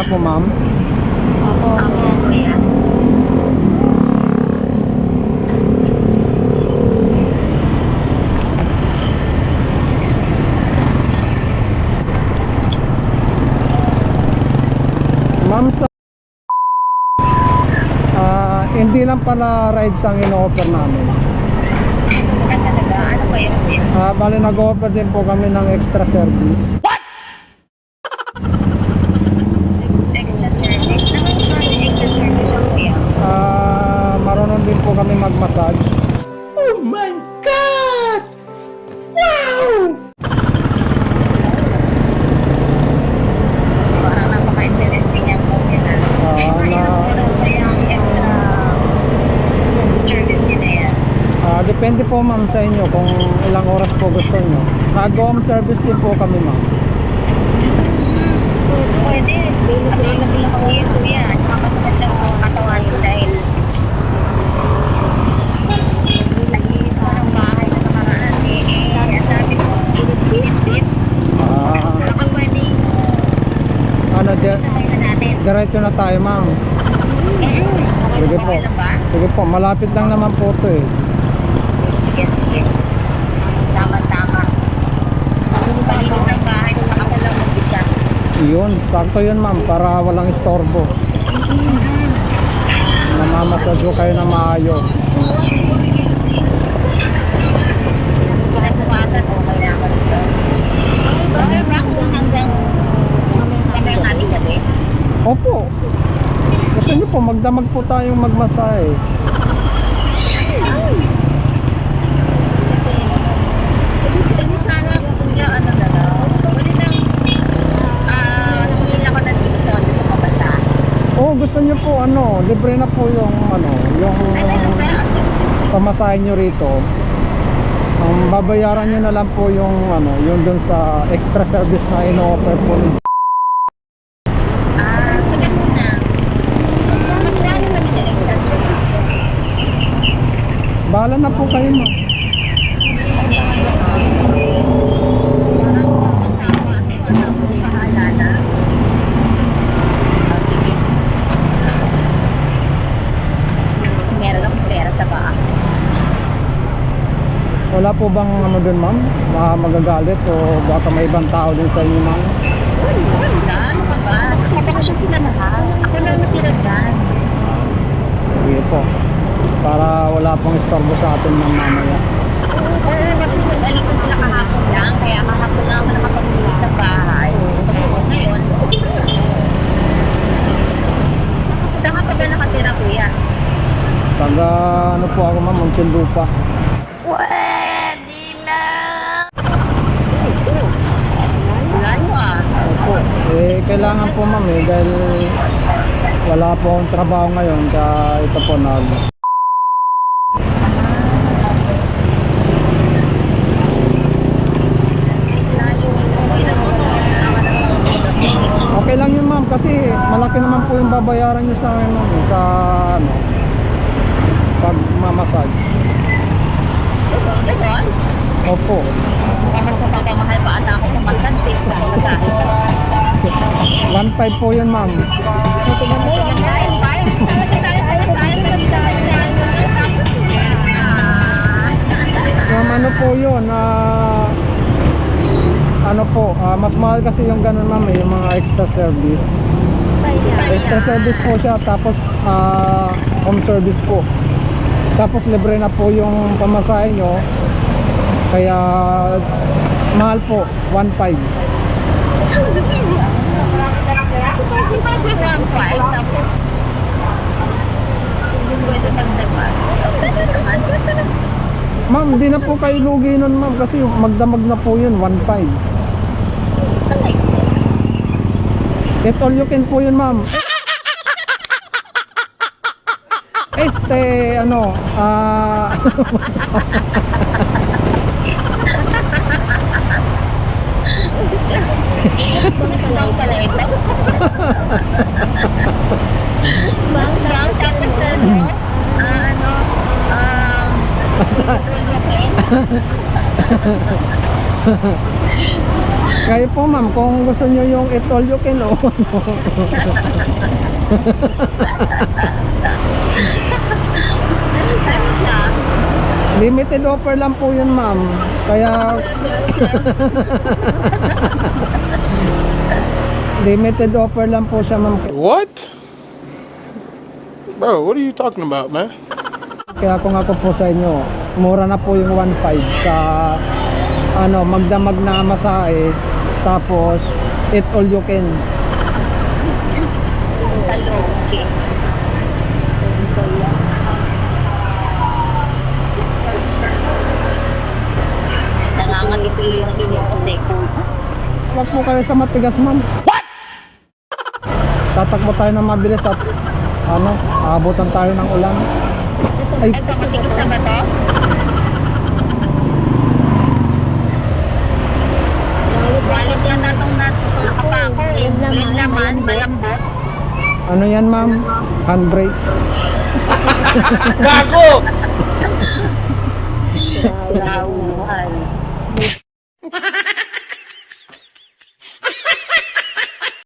po, ma'am? Ako, kuya. Ma'am, sa hindi lang pala rides ang ino-offer namin. Talaga, ano ba yun, kuya? Bali, nag-offer din po kami ng extra service. Extra service. Ano ba yung extra service yung kuya? Marunong din po kami mag-massage. Oh my God! Wow! Parang napaka-interesting yan po yan. Ilang oras ba yung extra service yun na yan? Depende po, ma'am, sa inyo kung ilang oras po gusto nyo. Home service din po kami, ma'am. Pwede. Available ako yan, kuya. Tsaka kasagad lang ang katawan ko dahil nag-iis ko ng bahay na nakaraan. Ang dami ko init-init. Baka pwedeng sabay na natin. Diretso na tayo, ma'am. Sige po. Okay lang ba? Sige po, malapit lang naman po ito eh. Sige. Tama. Palinis ang bahay kung ako lang mag-isa. Yun, sakto yun, ma'am, para walang istorbo. Namamassage ko kayo na maayos. Kinabukasan, okay na ako dito. Okay ba kung hanggang namin gabi? Opo. Gusto nyo po, magdamag po tayong magmasahe. Kasi sana kuya, ano na lang. Pwede lang, hingin ako ng discount sa mabasa. Gusto nyo po, libre na po yung, yung pamasahe nyo rito. Ang babayaran nyo na lang po yung, yung dun sa extra service na ino-offer po. Sabi mo na. Magkano naman yung extra service ko? Bahala na po kayo, ma'am. Parang kasama, ano, pahala na. Sige. Meron akong pera sa bahay. Wala po bang dun, ma'am? Magagalit o baka may ibang tao din sa inyo, ma'am? Wala, ano ka ba? Nakabakasyon sila lahat. Ako lang natira dyan. Sige po. Para wala pong istorbo sa atin, ma'am, mamaya. Oo, kasi nag-alisan sila kahapon lang. Kaya kahapon lang ako nakapaglinis sa bahay. So, ngayon, saan ka ba nakatira, kuya? Taga, po ako, ma'am, Muntinlupa. Lalo Opo. Kailangan po, ma'am, dahil wala po akong trabaho ngayon, kaya ito po Okay lang yun, ma'am, kasi malaki naman po yung babayaran nyo sa akin, ma'am, sa pagmamassage. Ito, Opo. mas napapamahal pa ata ako sa massage kaysa sa pamasahe. 1.5 po yun, ma'am. Ma'am, po yun, mas mahal kasi yung ganun, ma'am, yung mga extra service. Extra service po siya, tapos home service po. Tapos libre na po yung pamasahe nyo. Kaya mahal po, 1.5. Tapos pwede magdamag. Ma'am, di na po kayo lugi nun, ma'am, kasi magdamag na po yun, 1.5. It all you can po yun, ma'am. Bang pala ito? Bang tapos Kayo po ma'am, kung gusto nyo yung eat all you can, oh. Ano siya? Limited offer lang po yun ma'am. Kaya limited offer lang po siya ma'am. What? Bro, what are you talking about, man? Kaya kung ako po sa inyo, mura na po yung 1.5 sa ano, magdamag na masahe, tapos eat all you can. Taloke. Nangangalito yung inyong kasi kung Wag po kayo sa matigas ma'am. What? Tatakbo tayo ng mabilis at ano, aabutan tayo ng ulan. Ay, ito matigas na ba to? Walid yan natong nakapako eh. Yung laman, malambot. ano yan ma'am? Handbrake. Gago! Sila uhan.